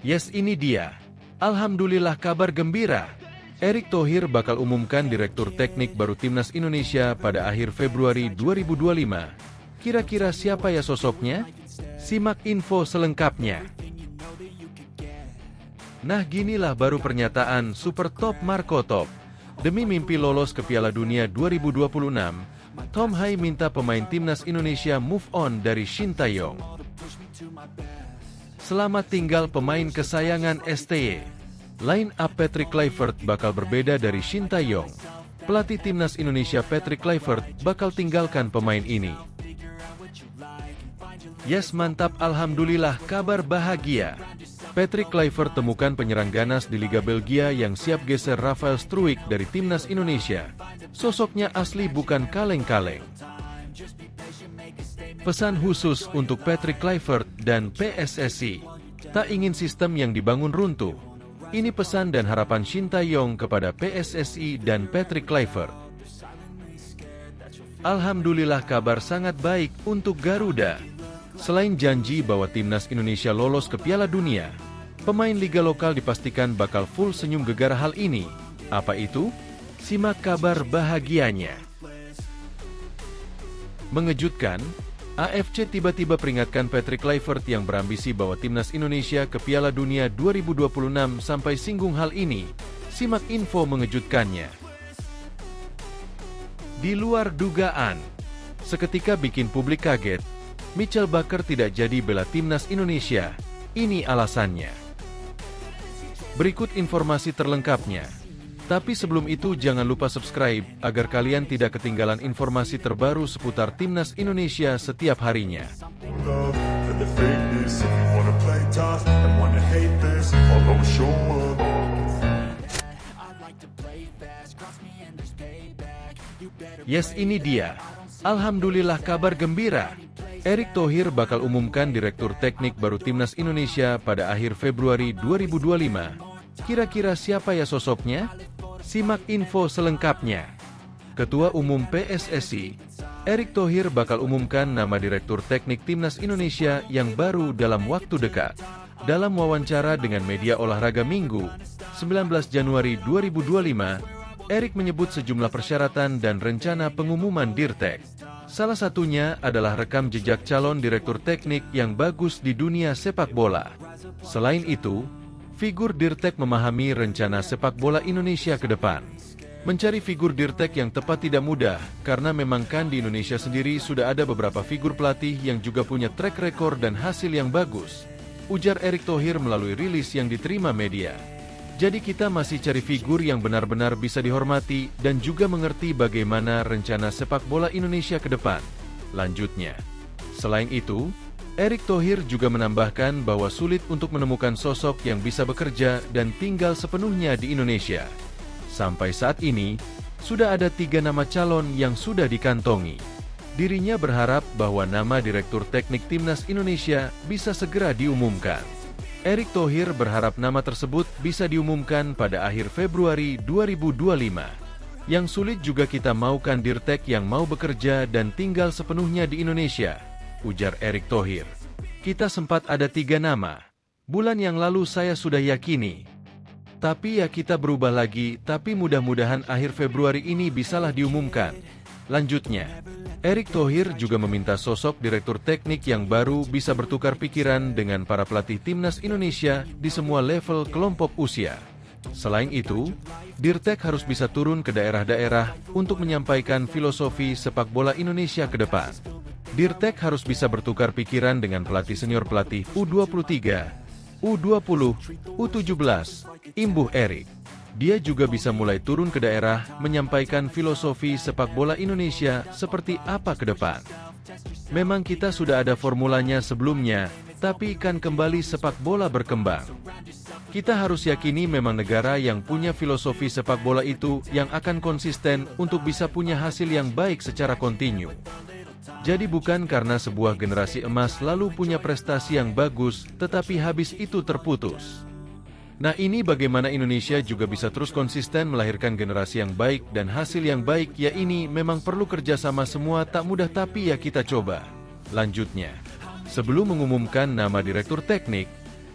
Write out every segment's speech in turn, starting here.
Yes, ini dia. Alhamdulillah, kabar gembira. Erick Thohir bakal umumkan Direktur Teknik baru Timnas Indonesia pada akhir Februari 2025. Kira-kira siapa ya sosoknya? Simak info selengkapnya. Nah, ginilah baru pernyataan super top Marco Top. Demi mimpi lolos ke Piala Dunia 2026, Tom Hai minta pemain Timnas Indonesia move on dari Shin Tae-yong. Selamat tinggal pemain kesayangan STY. Line up Patrick Kluivert bakal berbeda dari Shin Tae-yong. Pelatih Timnas Indonesia Patrick Kluivert bakal tinggalkan pemain ini. Yes, mantap, alhamdulillah, kabar bahagia. Patrick Kluivert temukan penyerang ganas di Liga Belgia yang siap geser Rafael Struijk dari Timnas Indonesia. Sosoknya asli bukan kaleng-kaleng. Pesan khusus untuk Patrick Kluivert dan PSSI. Tak ingin sistem yang dibangun runtuh. Ini pesan dan harapan Shin Tae-yong kepada PSSI dan Patrick Kluivert. Alhamdulillah, kabar sangat baik untuk Garuda. Selain janji bahwa Timnas Indonesia lolos ke Piala Dunia, pemain liga lokal dipastikan bakal full senyum gegara hal ini. Apa itu? Simak kabar bahagianya. Mengejutkan, AFC tiba-tiba peringatkan Patrick Kluivert yang berambisi bawa Timnas Indonesia ke Piala Dunia 2026 sampai singgung hal ini. Simak info mengejutkannya. Di luar dugaan, seketika bikin publik kaget, Mitchell Bakker tidak jadi bela Timnas Indonesia. Ini alasannya. Berikut informasi terlengkapnya. Tapi sebelum itu jangan lupa subscribe, agar kalian tidak ketinggalan informasi terbaru seputar Timnas Indonesia setiap harinya. Yes, ini dia. Alhamdulillah, kabar gembira. Erick Thohir bakal umumkan Direktur Teknik baru Timnas Indonesia pada akhir Februari 2025. Kira-kira siapa ya sosoknya? Simak info selengkapnya. Ketua Umum PSSI, Erick Thohir bakal umumkan nama Direktur Teknik Timnas Indonesia yang baru dalam waktu dekat. Dalam wawancara dengan media olahraga Minggu, 19 Januari 2025, Erick menyebut sejumlah persyaratan dan rencana pengumuman Dirtek. Salah satunya adalah rekam jejak calon direktur teknik yang bagus di dunia sepak bola. Selain itu, figur Dirtek memahami rencana sepak bola Indonesia ke depan. Mencari figur Dirtek yang tepat tidak mudah, karena memang kan di Indonesia sendiri sudah ada beberapa figur pelatih yang juga punya track record dan hasil yang bagus, ujar Erick Thohir melalui rilis yang diterima media. Jadi kita masih cari figur yang benar-benar bisa dihormati dan juga mengerti bagaimana rencana sepak bola Indonesia ke depan, lanjutnya. Selain itu, Erick Thohir juga menambahkan bahwa sulit untuk menemukan sosok yang bisa bekerja dan tinggal sepenuhnya di Indonesia. Sampai saat ini, sudah ada 3 nama calon yang sudah dikantongi. Dirinya berharap bahwa nama Direktur Teknik Timnas Indonesia bisa segera diumumkan. Erick Thohir berharap nama tersebut bisa diumumkan pada akhir Februari 2025. Yang sulit juga kita maukan Dirtek yang mau bekerja dan tinggal sepenuhnya di Indonesia, ujar Erick Thohir. Kita sempat ada 3 nama. Bulan yang lalu saya sudah yakini. Tapi ya kita berubah lagi, tapi mudah-mudahan akhir Februari ini bisalah diumumkan. Lanjutnya, Erick Thohir juga meminta sosok direktur teknik yang baru bisa bertukar pikiran dengan para pelatih Timnas Indonesia di semua level kelompok usia. Selain itu, Dirtek harus bisa turun ke daerah-daerah untuk menyampaikan filosofi sepak bola Indonesia ke depan. Dirtek harus bisa bertukar pikiran dengan pelatih senior pelatih U23, U20, U17, imbuh Erick. Dia juga bisa mulai turun ke daerah, menyampaikan filosofi sepak bola Indonesia seperti apa ke depan. Memang kita sudah ada formulanya sebelumnya, tapi kan kembali sepak bola berkembang. Kita harus yakini memang negara yang punya filosofi sepak bola itu yang akan konsisten untuk bisa punya hasil yang baik secara kontinu. Jadi bukan karena sebuah generasi emas lalu punya prestasi yang bagus, tetapi habis itu terputus. Nah, ini bagaimana Indonesia juga bisa terus konsisten melahirkan generasi yang baik dan hasil yang baik, ya ini memang perlu kerjasama semua, tak mudah tapi ya kita coba. Lanjutnya, sebelum mengumumkan nama direktur teknik,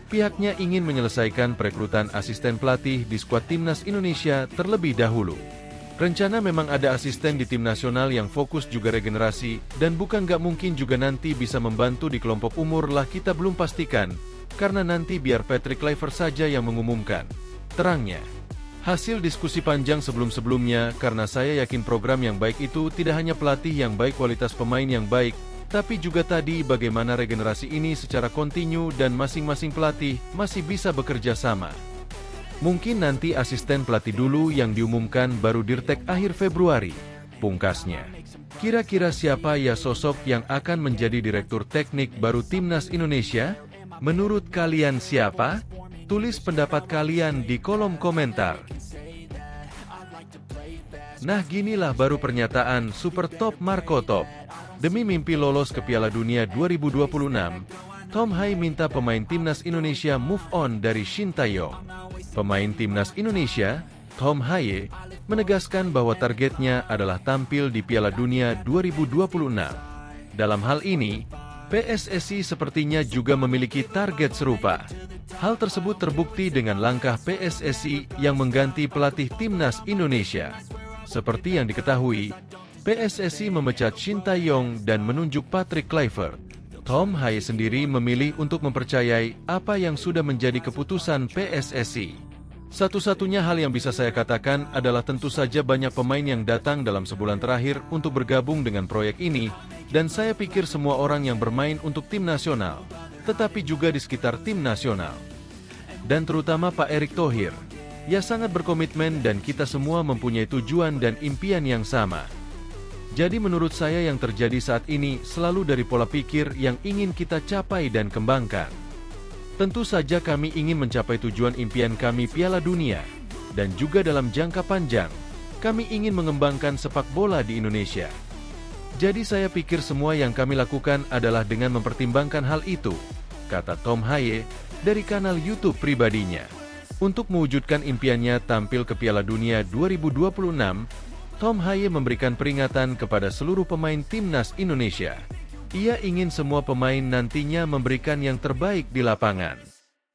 Pihaknya ingin menyelesaikan perekrutan asisten pelatih di skuad timnas Indonesia terlebih dahulu. Rencana memang ada asisten di tim nasional yang fokus juga regenerasi, dan bukan nggak mungkin juga nanti bisa membantu di kelompok umur lah, kita belum pastikan, karena nanti biar Patrick Kluivert saja yang mengumumkan, terangnya. Hasil diskusi panjang sebelum-sebelumnya, karena saya yakin program yang baik itu tidak hanya pelatih yang baik, kualitas pemain yang baik, tapi juga tadi bagaimana regenerasi ini secara kontinu dan masing-masing pelatih masih bisa bekerja sama. Mungkin nanti asisten pelatih dulu yang diumumkan baru Dirtek akhir Februari, pungkasnya. Kira-kira siapa ya sosok yang akan menjadi direktur teknik baru Timnas Indonesia? Menurut kalian siapa? Tulis pendapat kalian di kolom komentar. Nah, ginilah baru pernyataan super top Marco Top. Demi mimpi lolos ke Piala Dunia 2026, Tom Haye minta pemain Timnas Indonesia move on dari Shin Tae-yong. Pemain Timnas Indonesia, Tom Haye, menegaskan bahwa targetnya adalah tampil di Piala Dunia 2026. Dalam hal ini, PSSI sepertinya juga memiliki target serupa. Hal tersebut terbukti dengan langkah PSSI yang mengganti pelatih Timnas Indonesia. Seperti yang diketahui, PSSI memecat Shin Tae-yong dan menunjuk Patrick Kluivert. Tom Haye sendiri memilih untuk mempercayai apa yang sudah menjadi keputusan PSSI. Satu-satunya hal yang bisa saya katakan adalah tentu saja banyak pemain yang datang dalam sebulan terakhir untuk bergabung dengan proyek ini, dan saya pikir semua orang yang bermain untuk tim nasional, tetapi juga di sekitar tim nasional. Dan terutama Pak Erick Thohir, ia sangat berkomitmen dan kita semua mempunyai tujuan dan impian yang sama. Jadi menurut saya yang terjadi saat ini selalu dari pola pikir yang ingin kita capai dan kembangkan. Tentu saja kami ingin mencapai tujuan impian kami Piala Dunia, dan juga dalam jangka panjang, kami ingin mengembangkan sepak bola di Indonesia. Jadi saya pikir semua yang kami lakukan adalah dengan mempertimbangkan hal itu, kata Tom Haye dari kanal YouTube pribadinya. Untuk mewujudkan impiannya tampil ke Piala Dunia 2026, Tom Haye memberikan peringatan kepada seluruh pemain Timnas Indonesia. Ia ingin semua pemain nantinya memberikan yang terbaik di lapangan.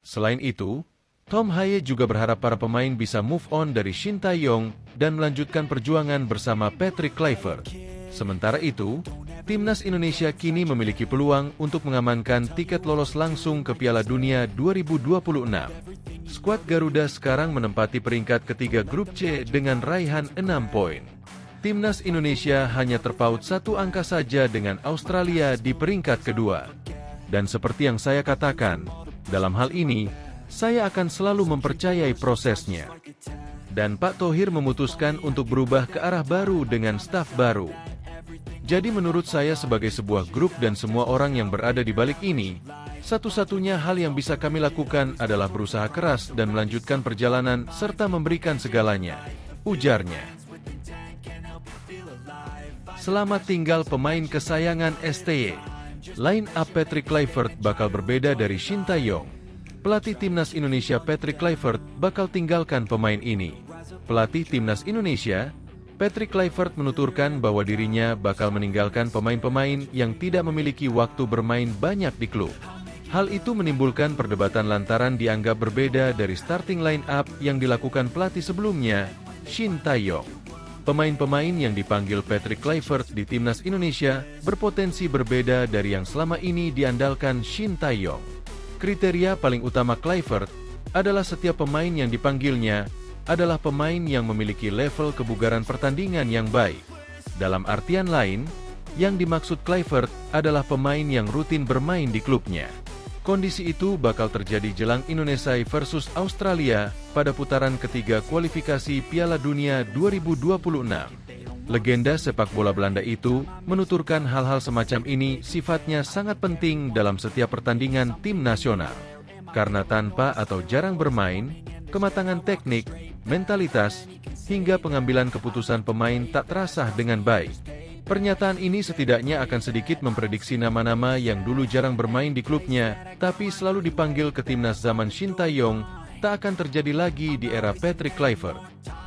Selain itu, Tom Haye juga berharap para pemain bisa move on dari Shin Tae-yong dan melanjutkan perjuangan bersama Patrick Kluivert. Sementara itu, Timnas Indonesia kini memiliki peluang untuk mengamankan tiket lolos langsung ke Piala Dunia 2026. Skuad Garuda sekarang menempati peringkat ketiga grup C dengan raihan 6 poin. Timnas Indonesia hanya terpaut 1 angka saja dengan Australia di peringkat kedua. Dan seperti yang saya katakan, dalam hal ini, saya akan selalu mempercayai prosesnya. Dan Pak Thohir memutuskan untuk berubah ke arah baru dengan staf baru. Jadi menurut saya sebagai sebuah grup dan semua orang yang berada di balik ini, satu-satunya hal yang bisa kami lakukan adalah berusaha keras dan melanjutkan perjalanan serta memberikan segalanya, ujarnya. Selamat tinggal pemain kesayangan STY. Line up Patrick Kluivert bakal berbeda dari Shin Tae-yong. Pelatih Timnas Indonesia Patrick Kluivert bakal tinggalkan pemain ini. Pelatih Timnas Indonesia, Patrick Kluivert menuturkan bahwa dirinya bakal meninggalkan pemain-pemain yang tidak memiliki waktu bermain banyak di klub. Hal itu menimbulkan perdebatan lantaran dianggap berbeda dari starting line up yang dilakukan pelatih sebelumnya, Shin Tae-yong. Pemain-pemain yang dipanggil Patrick Kluivert di Timnas Indonesia berpotensi berbeda dari yang selama ini diandalkan Shin Tae-yong. Kriteria paling utama Kluivert adalah setiap pemain yang dipanggilnya adalah pemain yang memiliki level kebugaran pertandingan yang baik. Dalam artian lain, yang dimaksud Kluivert adalah pemain yang rutin bermain di klubnya. Kondisi itu bakal terjadi jelang Indonesia versus Australia pada putaran ketiga kualifikasi Piala Dunia 2026. Legenda sepak bola Belanda itu menuturkan hal-hal semacam ini sifatnya sangat penting dalam setiap pertandingan tim nasional. Karena tanpa atau jarang bermain, kematangan teknik, mentalitas, hingga pengambilan keputusan pemain tak terasah dengan baik. Pernyataan ini setidaknya akan sedikit memprediksi nama-nama yang dulu jarang bermain di klubnya, tapi selalu dipanggil ke timnas zaman Shin Tae-yong, tak akan terjadi lagi di era Patrick Kluivert.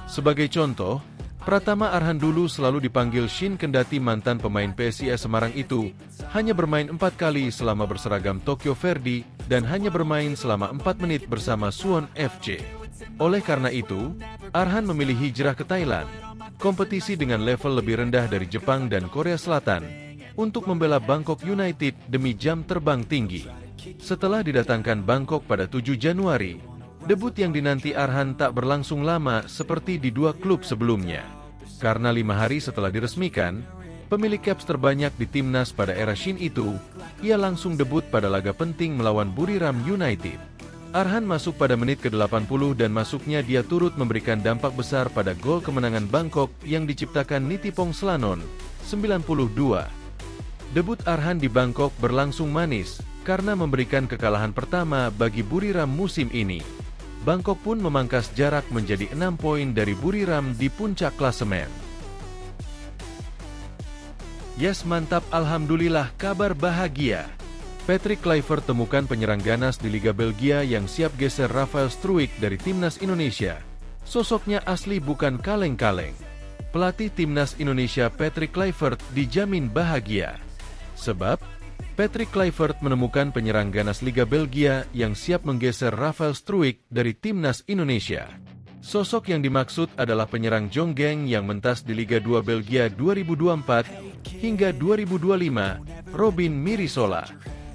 Sebagai contoh, Pratama Arhan dulu selalu dipanggil Shin kendati mantan pemain PSIS Semarang itu hanya bermain 4 kali selama berseragam Tokyo Verdy dan hanya bermain selama 4 menit bersama Suwon FC. Oleh karena itu, Arhan memilih hijrah ke Thailand, kompetisi dengan level lebih rendah dari Jepang dan Korea Selatan, untuk membela Bangkok United demi jam terbang tinggi. Setelah didatangkan Bangkok pada 7 Januari, debut yang dinanti Arhan tak berlangsung lama seperti di 2 klub sebelumnya. Karena 5 hari setelah diresmikan, pemilik caps terbanyak di timnas pada era Shin itu, ia langsung debut pada laga penting melawan Buriram United. Arhan masuk pada menit ke-80 dan masuknya dia turut memberikan dampak besar pada gol kemenangan Bangkok yang diciptakan Nitipong Slanon, 92. Debut Arhan di Bangkok berlangsung manis, karena memberikan kekalahan pertama bagi Buriram musim ini. Bangkok pun memangkas jarak menjadi 6 poin dari Buriram di puncak klasemen. Yes, mantap, alhamdulillah, kabar bahagia. Patrick Kluivert temukan penyerang ganas di Liga Belgia yang siap geser Rafael Struijk dari timnas Indonesia. Sosoknya asli bukan kaleng-kaleng. Pelatih timnas Indonesia Patrick Kluivert dijamin bahagia. Sebab Patrick Kluivert menemukan penyerang ganas Liga Belgia yang siap menggeser Rafael Struijk dari timnas Indonesia. Sosok yang dimaksud adalah penyerang Jonggeng yang mentas di Liga 2 Belgia 2024 hingga 2025, Robin Mirisola.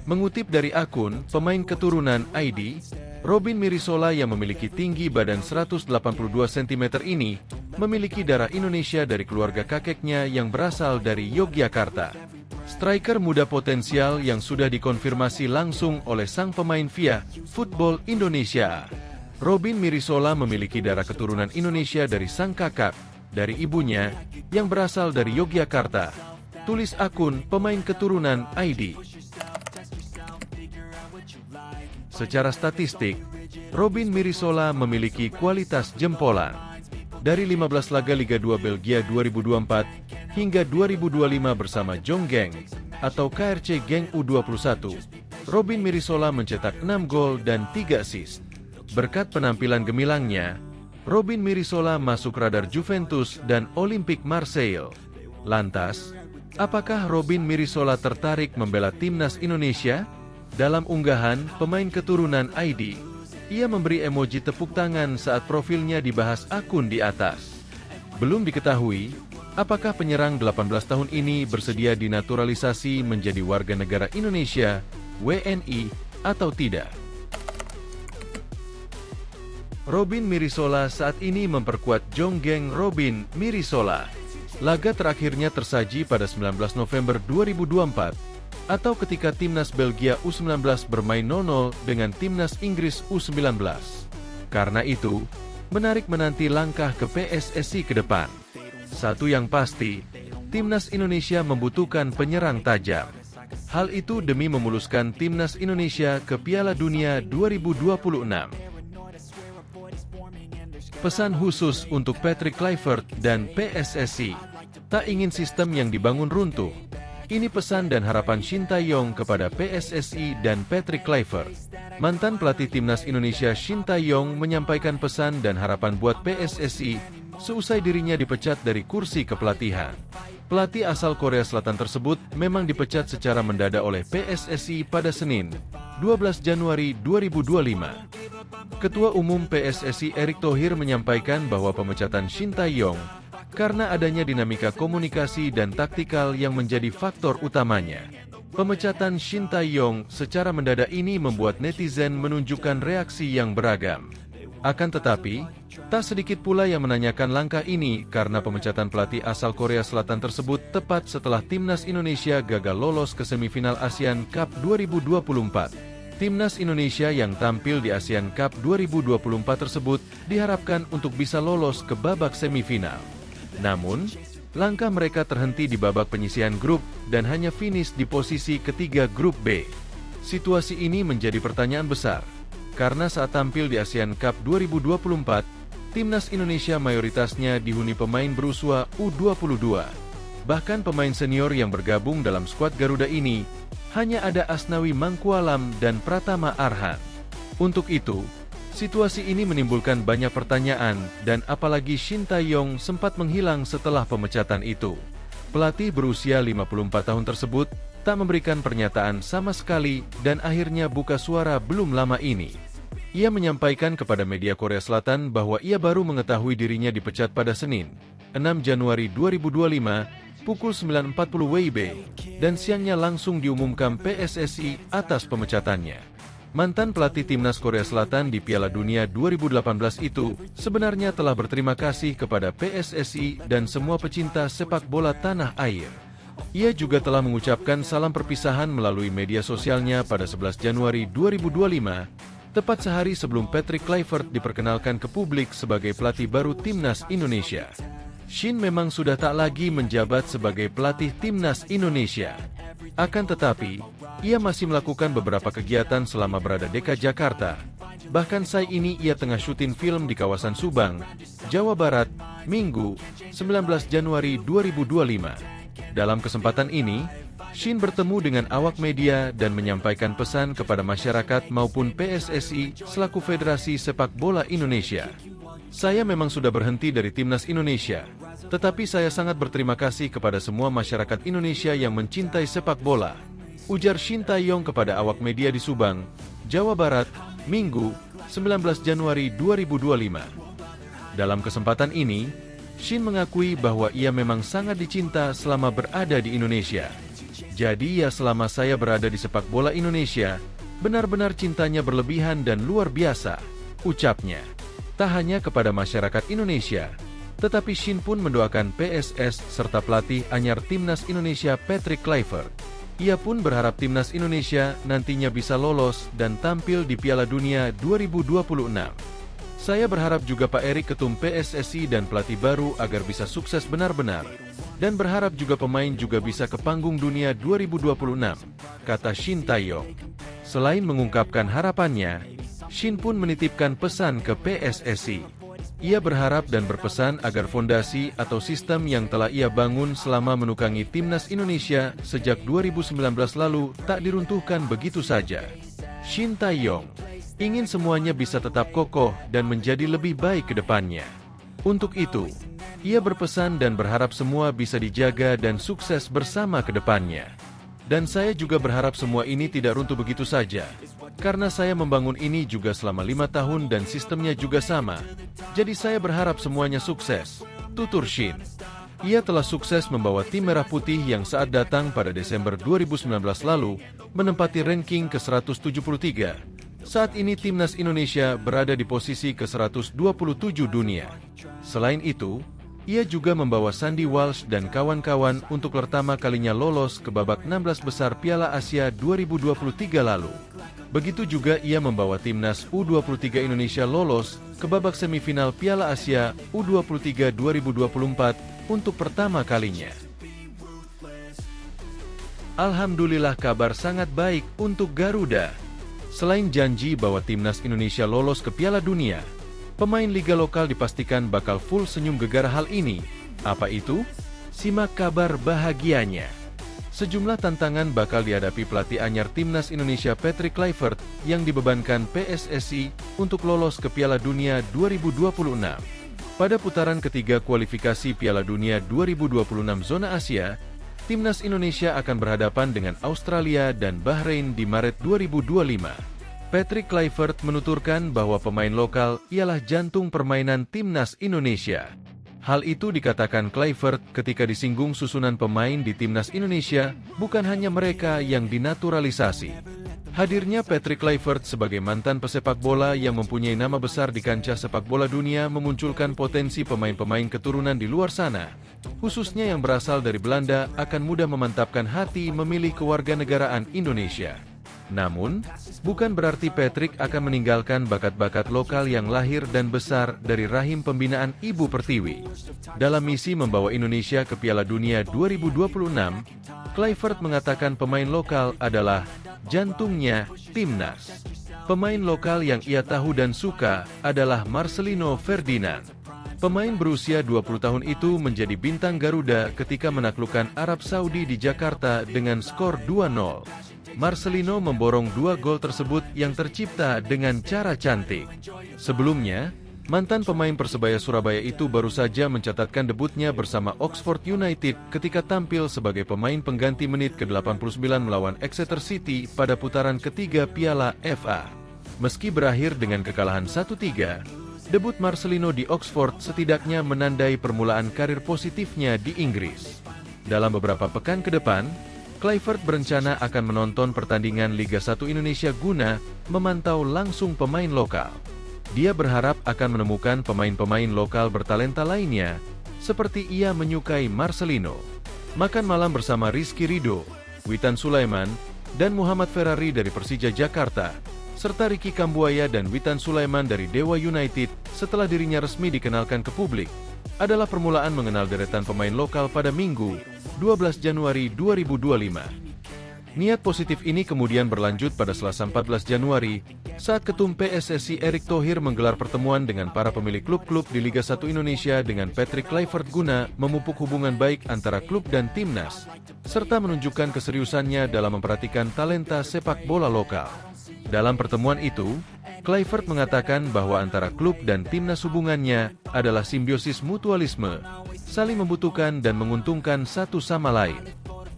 Mengutip dari akun pemain keturunan ID, Robin Mirisola yang memiliki tinggi badan 182 cm ini memiliki darah Indonesia dari keluarga kakeknya yang berasal dari Yogyakarta. Striker muda potensial yang sudah dikonfirmasi langsung oleh sang pemain via Football Indonesia. Robin Mirisola memiliki darah keturunan Indonesia dari sang kakak, dari ibunya, yang berasal dari Yogyakarta. Tulis akun pemain keturunan ID. Secara statistik, Robin Mirisola memiliki kualitas jempolan. Dari 15 laga Liga 2 Belgia 2024 hingga 2025 bersama Jonggeng atau KRC Genk U21, Robin Mirisola mencetak 6 gol dan 3 assist. Berkat penampilan gemilangnya, Robin Mirisola masuk radar Juventus dan Olympique Marseille. Lantas, apakah Robin Mirisola tertarik membela timnas Indonesia? Dalam unggahan pemain keturunan ID, ia memberi emoji tepuk tangan saat profilnya dibahas akun di atas. Belum diketahui, apakah penyerang 18 tahun ini bersedia dinaturalisasi menjadi warga negara Indonesia, WNI, atau tidak. Robin Mirisola saat ini memperkuat Jonggeng. Robin Mirisola, laga terakhirnya tersaji pada 19 November 2024, atau ketika timnas Belgia U19 bermain 0-0 dengan timnas Inggris U19. Karena itu, menarik menanti langkah ke PSSI ke depan. Satu yang pasti, timnas Indonesia membutuhkan penyerang tajam. Hal itu demi memuluskan timnas Indonesia ke Piala Dunia 2026. Pesan khusus untuk Patrick Kluivert dan PSSI. Tak ingin sistem yang dibangun runtuh. Ini pesan dan harapan Shin Tae-yong kepada PSSI dan Patrick Kluivert. Mantan pelatih timnas Indonesia Shin Tae-yong menyampaikan pesan dan harapan buat PSSI seusai dirinya dipecat dari kursi kepelatihan. Pelatih asal Korea Selatan tersebut memang dipecat secara mendadak oleh PSSI pada Senin, 12 Januari 2025. Ketua Umum PSSI Erick Thohir menyampaikan bahwa pemecatan Shin Tae-yong karena adanya dinamika komunikasi dan taktikal yang menjadi faktor utamanya. Pemecatan Shin Tae-yong secara mendadak ini membuat netizen menunjukkan reaksi yang beragam. Akan tetapi, tak sedikit pula yang menanyakan langkah ini karena pemecatan pelatih asal Korea Selatan tersebut tepat setelah timnas Indonesia gagal lolos ke semifinal ASEAN Cup 2024. Timnas Indonesia yang tampil di ASEAN Cup 2024 tersebut diharapkan untuk bisa lolos ke babak semifinal. Namun, langkah mereka terhenti di babak penyisihan grup dan hanya finish di posisi ketiga grup B. Situasi ini menjadi pertanyaan besar, karena saat tampil di ASEAN Cup 2024, timnas Indonesia mayoritasnya dihuni pemain berusia U22. Bahkan pemain senior yang bergabung dalam skuad Garuda ini, hanya ada Asnawi Mangkualam dan Pratama Arhan. Untuk itu, Situasi ini menimbulkan banyak pertanyaan, dan apalagi Shin Tae-yong sempat menghilang setelah pemecatan itu. Pelatih berusia 54 tahun tersebut tak memberikan pernyataan sama sekali dan akhirnya buka suara belum lama ini. Ia menyampaikan kepada media Korea Selatan bahwa ia baru mengetahui dirinya dipecat pada Senin, 6 Januari 2025, pukul 9.40 WIB, dan siangnya langsung diumumkan PSSI atas pemecatannya. Mantan pelatih timnas Korea Selatan di Piala Dunia 2018 itu sebenarnya telah berterima kasih kepada PSSI dan semua pecinta sepak bola tanah air. Ia juga telah mengucapkan salam perpisahan melalui media sosialnya pada 11 Januari 2025, tepat sehari sebelum Patrick Kluivert diperkenalkan ke publik sebagai pelatih baru timnas Indonesia. Shin memang sudah tak lagi menjabat sebagai pelatih timnas Indonesia. Akan tetapi, ia masih melakukan beberapa kegiatan selama berada di Jakarta. Bahkan saat ini ia tengah syuting film di kawasan Subang, Jawa Barat, Minggu, 19 Januari 2025. Dalam kesempatan ini, Shin bertemu dengan awak media dan menyampaikan pesan kepada masyarakat maupun PSSI selaku Federasi Sepak Bola Indonesia. Saya memang sudah berhenti dari timnas Indonesia, tetapi saya sangat berterima kasih kepada semua masyarakat Indonesia yang mencintai sepak bola, ujar Shin Tae-yong kepada awak media di Subang, Jawa Barat, Minggu, 19 Januari 2025. Dalam kesempatan ini, Shin mengakui bahwa ia memang sangat dicinta selama berada di Indonesia. Jadi ya selama saya berada di sepak bola Indonesia, benar-benar cintanya berlebihan dan luar biasa, ucapnya. Tak hanya kepada masyarakat Indonesia, tetapi Shin pun mendoakan PSS serta pelatih anyar timnas Indonesia Patrick Kluivert. Ia pun berharap timnas Indonesia nantinya bisa lolos dan tampil di Piala Dunia 2026. Saya berharap juga Pak Erik Ketum PSSI dan pelatih baru agar bisa sukses benar-benar. Dan berharap juga pemain juga bisa ke panggung dunia 2026, kata Shin Tae-yong. Selain mengungkapkan harapannya, Shin pun menitipkan pesan ke PSSI. Ia berharap dan berpesan agar fondasi atau sistem yang telah ia bangun selama menukangi timnas Indonesia sejak 2019 lalu tak diruntuhkan begitu saja. Shin Tae-yong ingin semuanya bisa tetap kokoh dan menjadi lebih baik ke depannya. Untuk itu, ia berpesan dan berharap semua bisa dijaga dan sukses bersama ke depannya. Dan saya juga berharap semua ini tidak runtuh begitu saja. Karena saya membangun ini juga selama 5 tahun dan sistemnya juga sama. Jadi saya berharap semuanya sukses, tutur Shin. Ia telah sukses membawa tim Merah Putih yang saat datang pada Desember 2019 lalu, menempati ranking ke-173. Saat ini timnas Indonesia berada di posisi ke-127 dunia. Selain itu, ia juga membawa Sandy Walsh dan kawan-kawan untuk pertama kalinya lolos ke babak 16 besar Piala Asia 2023 lalu. Begitu juga ia membawa timnas U23 Indonesia lolos ke babak semifinal Piala Asia U23 2024 untuk pertama kalinya. Alhamdulillah kabar sangat baik untuk Garuda. Selain janji bahwa timnas Indonesia lolos ke Piala Dunia, pemain liga lokal dipastikan bakal full senyum gegara hal ini. Apa itu? Simak kabar bahagianya. Sejumlah tantangan bakal dihadapi pelatih anyar timnas Indonesia Patrick Kluivert yang dibebankan PSSI untuk lolos ke Piala Dunia 2026. Pada putaran ketiga kualifikasi Piala Dunia 2026 zona Asia, timnas Indonesia akan berhadapan dengan Australia dan Bahrain di Maret 2025. Patrick Kluivert menuturkan bahwa pemain lokal ialah jantung permainan timnas Indonesia. Hal itu dikatakan Kluivert ketika disinggung susunan pemain di timnas Indonesia, bukan hanya mereka yang dinaturalisasi. Hadirnya Patrick Kluivert sebagai mantan pesepak bola yang mempunyai nama besar di kancah sepak bola dunia memunculkan potensi pemain-pemain keturunan di luar sana, khususnya yang berasal dari Belanda, akan mudah memantapkan hati memilih kewarganegaraan Indonesia. Namun, bukan berarti Patrick akan meninggalkan bakat-bakat lokal yang lahir dan besar dari rahim pembinaan Ibu Pertiwi. Dalam misi membawa Indonesia ke Piala Dunia 2026, Kluivert mengatakan pemain lokal adalah jantungnya timnas. Pemain lokal yang ia tahu dan suka adalah Marcelino Ferdinand. Pemain berusia 20 tahun itu menjadi bintang Garuda ketika menaklukkan Arab Saudi di Jakarta dengan skor 2-0. Marcelino memborong 2 gol tersebut yang tercipta dengan cara cantik. Sebelumnya, mantan pemain Persebaya Surabaya itu baru saja mencatatkan debutnya bersama Oxford United ketika tampil sebagai pemain pengganti menit ke-89 melawan Exeter City pada putaran ketiga Piala FA. Meski berakhir dengan kekalahan 1-3, debut Marcelino di Oxford setidaknya menandai permulaan karir positifnya di Inggris. Dalam beberapa pekan ke depan, Kluivert berencana akan menonton pertandingan Liga 1 Indonesia guna memantau langsung pemain lokal. Dia berharap akan menemukan pemain-pemain lokal bertalenta lainnya, seperti ia menyukai Marcelino. Makan malam bersama Rizky Ridho, Witan Sulaiman, dan Muhammad Ferrari dari Persija Jakarta, serta Ricky Kambuaya dan Witan Sulaiman dari Dewa United setelah dirinya resmi dikenalkan ke publik, adalah permulaan mengenal deretan pemain lokal pada Minggu, 12 Januari 2025. Niat positif ini kemudian berlanjut pada Selasa 14 Januari, saat Ketum PSSI Erick Thohir menggelar pertemuan dengan para pemilik klub-klub di Liga 1 Indonesia dengan Patrick Kluivert guna memupuk hubungan baik antara klub dan timnas, serta menunjukkan keseriusannya dalam memperhatikan talenta sepak bola lokal. Dalam pertemuan itu, Kluivert mengatakan bahwa antara klub dan timnas hubungannya adalah simbiosis mutualisme, saling membutuhkan dan menguntungkan satu sama lain.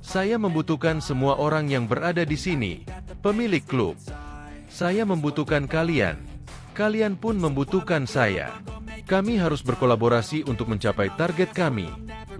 Saya membutuhkan semua orang yang berada di sini, pemilik klub. Saya membutuhkan kalian. Kalian pun membutuhkan saya. Kami harus berkolaborasi untuk mencapai target kami,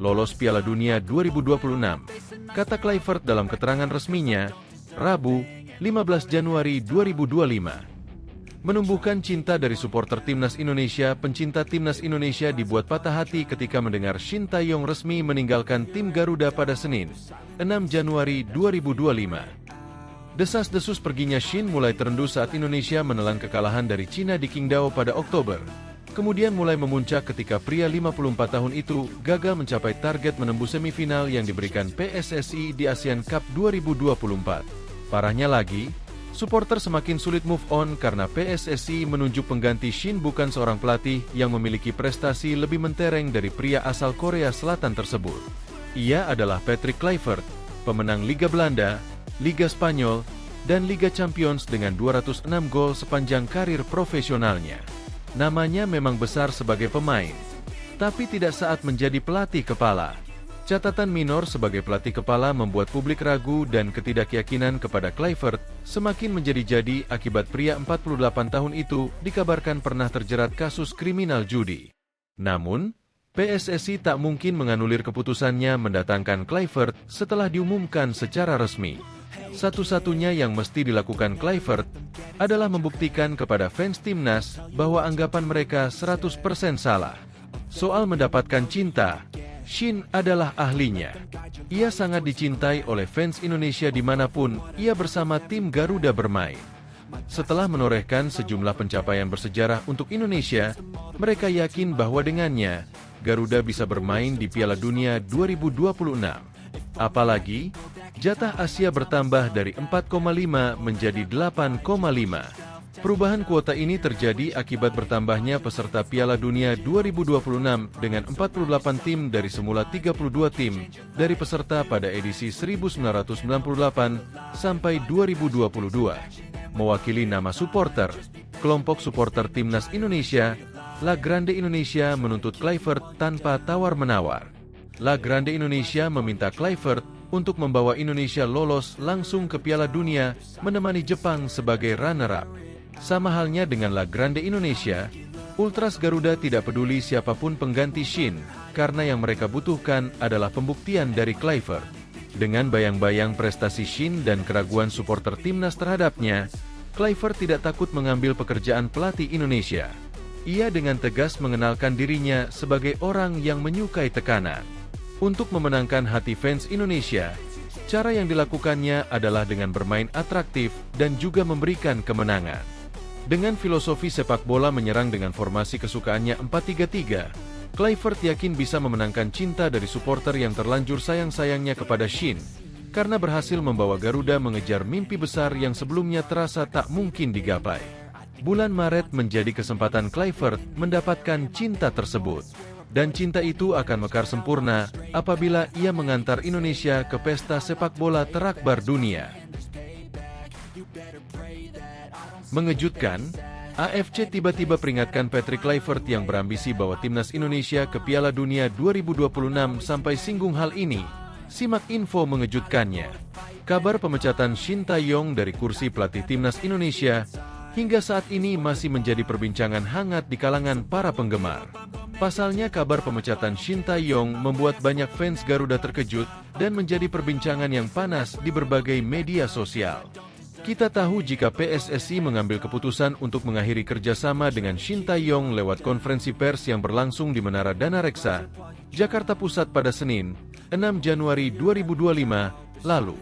lolos Piala Dunia 2026, kata Kluivert dalam keterangan resminya, Rabu, 15 Januari 2025. Menumbuhkan cinta dari supporter Timnas Indonesia, pencinta Timnas Indonesia dibuat patah hati ketika mendengar Shin Tae-yong resmi meninggalkan tim Garuda pada Senin, 6 Januari 2025. Desas-desus perginya Shin mulai terendu saat Indonesia menelan kekalahan dari Cina di Qingdao pada Oktober. Kemudian mulai memuncak ketika pria 54 tahun itu gagal mencapai target menembus semifinal yang diberikan PSSI di Asian Cup 2024. Parahnya lagi, supporter semakin sulit move on karena PSSI menunjuk pengganti Shin bukan seorang pelatih yang memiliki prestasi lebih mentereng dari pria asal Korea Selatan tersebut. Ia adalah Patrick Kluivert, pemenang Liga Belanda, Liga Spanyol, dan Liga Champions dengan 206 gol sepanjang karir profesionalnya. Namanya memang besar sebagai pemain, tapi tidak saat menjadi pelatih kepala. Catatan minor sebagai pelatih kepala membuat publik ragu dan ketidakyakinan kepada Kluivert semakin menjadi-jadi akibat pria 48 tahun itu dikabarkan pernah terjerat kasus kriminal judi. Namun, PSSI tak mungkin menganulir keputusannya mendatangkan Kluivert setelah diumumkan secara resmi. Satu-satunya yang mesti dilakukan Kluivert adalah membuktikan kepada fans timnas bahwa anggapan mereka 100% salah. Soal mendapatkan cinta, Shin adalah ahlinya. Ia sangat dicintai oleh fans Indonesia dimanapun ia bersama tim Garuda bermain. Setelah menorehkan sejumlah pencapaian bersejarah untuk Indonesia, mereka yakin bahwa dengannya, Garuda bisa bermain di Piala Dunia 2026. Apalagi, jatah Asia bertambah dari 4,5 menjadi 8,5. Perubahan kuota ini terjadi akibat bertambahnya peserta Piala Dunia 2026 dengan 48 tim dari semula 32 tim dari peserta pada edisi 1998 sampai 2022. Mewakili nama supporter, kelompok supporter Timnas Indonesia, La Grande Indonesia menuntut Kluivert tanpa tawar-menawar. La Grande Indonesia meminta Kluivert untuk membawa Indonesia lolos langsung ke Piala Dunia menemani Jepang sebagai runner-up. Sama halnya dengan La Grande Indonesia, Ultras Garuda tidak peduli siapapun pengganti Shin, karena yang mereka butuhkan adalah pembuktian dari Kluivert. Dengan bayang-bayang prestasi Shin dan keraguan supporter timnas terhadapnya, Kluivert tidak takut mengambil pekerjaan pelatih Indonesia. Ia dengan tegas mengenalkan dirinya sebagai orang yang menyukai tekanan. Untuk memenangkan hati fans Indonesia, cara yang dilakukannya adalah dengan bermain atraktif dan juga memberikan kemenangan. Dengan filosofi sepak bola menyerang dengan formasi kesukaannya 4-3-3, Kluivert yakin bisa memenangkan cinta dari supporter yang terlanjur sayang-sayangnya kepada Shin, karena berhasil membawa Garuda mengejar mimpi besar yang sebelumnya terasa tak mungkin digapai. Bulan Maret menjadi kesempatan Kluivert mendapatkan cinta tersebut. Dan cinta itu akan mekar sempurna apabila ia mengantar Indonesia ke pesta sepak bola terakbar dunia. Mengejutkan, AFC tiba-tiba peringatkan Patrick Kluivert yang berambisi bawa timnas Indonesia ke Piala Dunia 2026 sampai singgung hal ini. Simak info mengejutkannya. Kabar pemecatan Shin Tae-yong dari kursi pelatih timnas Indonesia hingga saat ini masih menjadi perbincangan hangat di kalangan para penggemar. Pasalnya kabar pemecatan Shin Tae-yong membuat banyak fans Garuda terkejut dan menjadi perbincangan yang panas di berbagai media sosial. Kita tahu jika PSSI mengambil keputusan untuk mengakhiri kerjasama dengan Shin Tae-yong lewat konferensi pers yang berlangsung di Menara Dana Reksa, Jakarta Pusat pada Senin, 6 Januari 2025, lalu.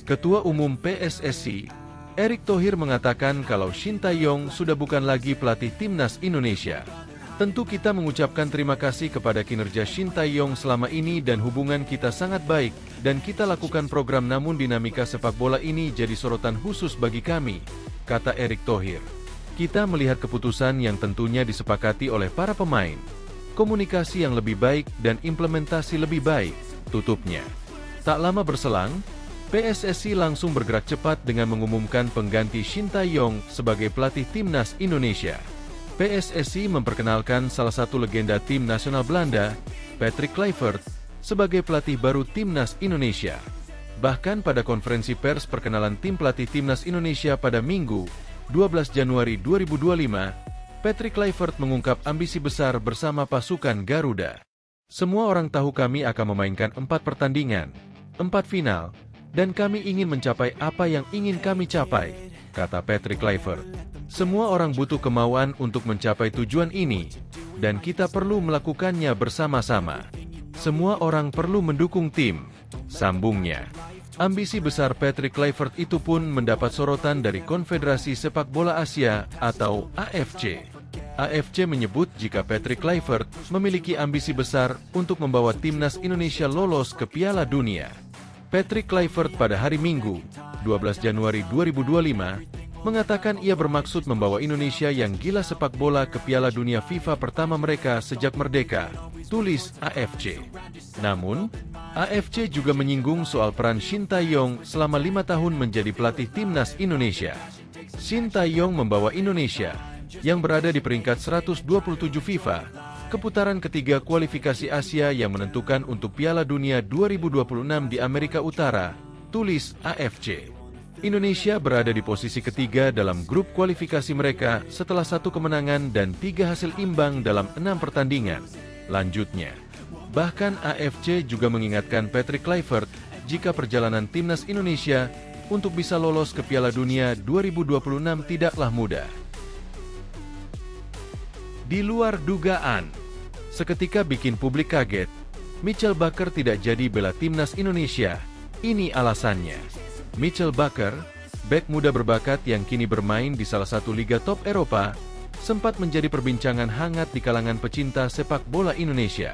Ketua Umum PSSI, Erick Thohir mengatakan kalau Shin Tae-yong sudah bukan lagi pelatih timnas Indonesia. Tentu kita mengucapkan terima kasih kepada kinerja Shin Tae-yong selama ini dan hubungan kita sangat baik, dan kita lakukan program namun dinamika sepak bola ini jadi sorotan khusus bagi kami, kata Erick Thohir. Kita melihat keputusan yang tentunya disepakati oleh para pemain, komunikasi yang lebih baik dan implementasi lebih baik, tutupnya. Tak lama berselang, PSSI langsung bergerak cepat dengan mengumumkan pengganti Shin Tae-yong sebagai pelatih timnas Indonesia. PSSI memperkenalkan salah satu legenda tim nasional Belanda, Patrick Kluivert, sebagai pelatih baru timnas Indonesia. Bahkan pada konferensi pers perkenalan tim pelatih timnas Indonesia pada Minggu, 12 Januari 2025, Patrick Kluivert mengungkap ambisi besar bersama pasukan Garuda. Semua orang tahu kami akan memainkan 4 pertandingan, 4 final, dan kami ingin mencapai apa yang ingin kami capai, kata Patrick Kluivert. Semua orang butuh kemauan untuk mencapai tujuan ini, dan kita perlu melakukannya bersama-sama. Semua orang perlu mendukung tim, sambungnya. Ambisi besar Patrick Kluivert itu pun mendapat sorotan dari Konfederasi Sepak Bola Asia atau AFC. AFC menyebut jika Patrick Kluivert memiliki ambisi besar untuk membawa timnas Indonesia lolos ke Piala Dunia. Patrick Kluivert pada hari Minggu, 12 Januari 2025, mengatakan ia bermaksud membawa Indonesia yang gila sepak bola ke Piala Dunia FIFA pertama mereka sejak merdeka, tulis AFC. Namun, AFC juga menyinggung soal peran Shin Tae-yong selama 5 tahun menjadi pelatih timnas Indonesia. Shin Tae-yong membawa Indonesia, yang berada di peringkat 127 FIFA, ke putaran ketiga kualifikasi Asia yang menentukan untuk Piala Dunia 2026 di Amerika Utara, tulis AFC. Indonesia berada di posisi ketiga dalam grup kualifikasi mereka setelah 1 kemenangan dan 3 hasil imbang dalam 6 pertandingan. Lanjutnya, bahkan AFC juga mengingatkan Patrick Kluivert jika perjalanan timnas Indonesia untuk bisa lolos ke Piala Dunia 2026 tidaklah mudah. Di luar dugaan, seketika bikin publik kaget, Mitchell Bakker tidak jadi bela timnas Indonesia. Ini alasannya. Mitchell Bakker, bek muda berbakat yang kini bermain di salah satu liga top Eropa, sempat menjadi perbincangan hangat di kalangan pecinta sepak bola Indonesia.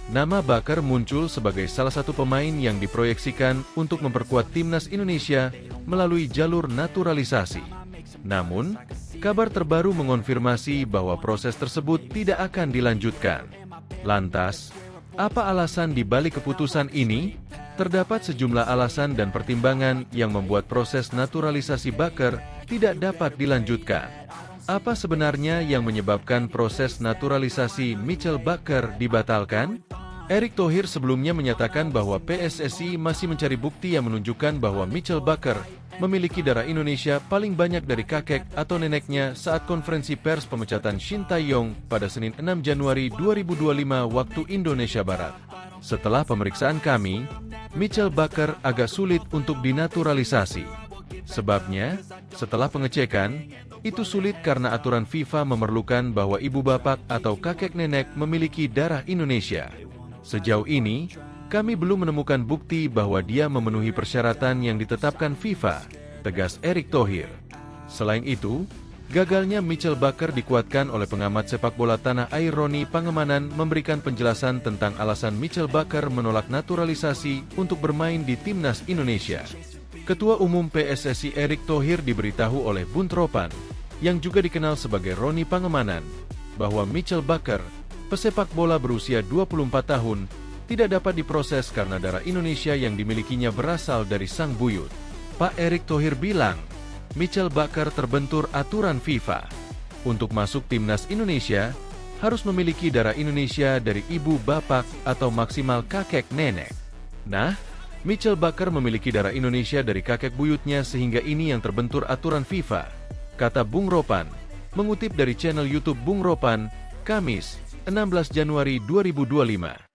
Nama Bakker muncul sebagai salah satu pemain yang diproyeksikan untuk memperkuat timnas Indonesia melalui jalur naturalisasi. Namun, kabar terbaru mengonfirmasi bahwa proses tersebut tidak akan dilanjutkan. Lantas, apa alasan di balik keputusan ini? Terdapat sejumlah alasan dan pertimbangan yang membuat proses naturalisasi Bakker tidak dapat dilanjutkan. Apa sebenarnya yang menyebabkan proses naturalisasi Mitchell Bakker dibatalkan? Erick Thohir sebelumnya menyatakan bahwa PSSI masih mencari bukti yang menunjukkan bahwa Mitchell Bakker memiliki darah Indonesia paling banyak dari kakek atau neneknya saat konferensi pers pemecatan Shin Tae-yong pada Senin 6 Januari 2025 waktu Indonesia Barat. Setelah pemeriksaan kami, Mitchell Bakker agak sulit untuk dinaturalisasi. Sebabnya, setelah pengecekan, itu sulit karena aturan FIFA memerlukan bahwa ibu bapak atau kakek nenek memiliki darah Indonesia. Sejauh ini, kami belum menemukan bukti bahwa dia memenuhi persyaratan yang ditetapkan FIFA, tegas Erick Thohir. Selain itu, gagalnya Mitchell Bakker dikuatkan oleh pengamat sepak bola tanah air Roni Pangemanan memberikan penjelasan tentang alasan Mitchell Bakker menolak naturalisasi untuk bermain di timnas Indonesia. Ketua Umum PSSI Erick Thohir diberitahu oleh Buntropan, yang juga dikenal sebagai Roni Pangemanan, bahwa Mitchell Bakker, pesepak bola berusia 24 tahun, tidak dapat diproses karena darah Indonesia yang dimilikinya berasal dari sang buyut. Pak Erick Thohir bilang, Michael Bakker terbentur aturan FIFA. Untuk masuk timnas Indonesia, harus memiliki darah Indonesia dari ibu bapak atau maksimal kakek nenek. Nah, Michael Bakker memiliki darah Indonesia dari kakek buyutnya sehingga ini yang terbentur aturan FIFA, kata Bung Ropan, mengutip dari channel YouTube Bung Ropan, Kamis, 16 Januari 2025.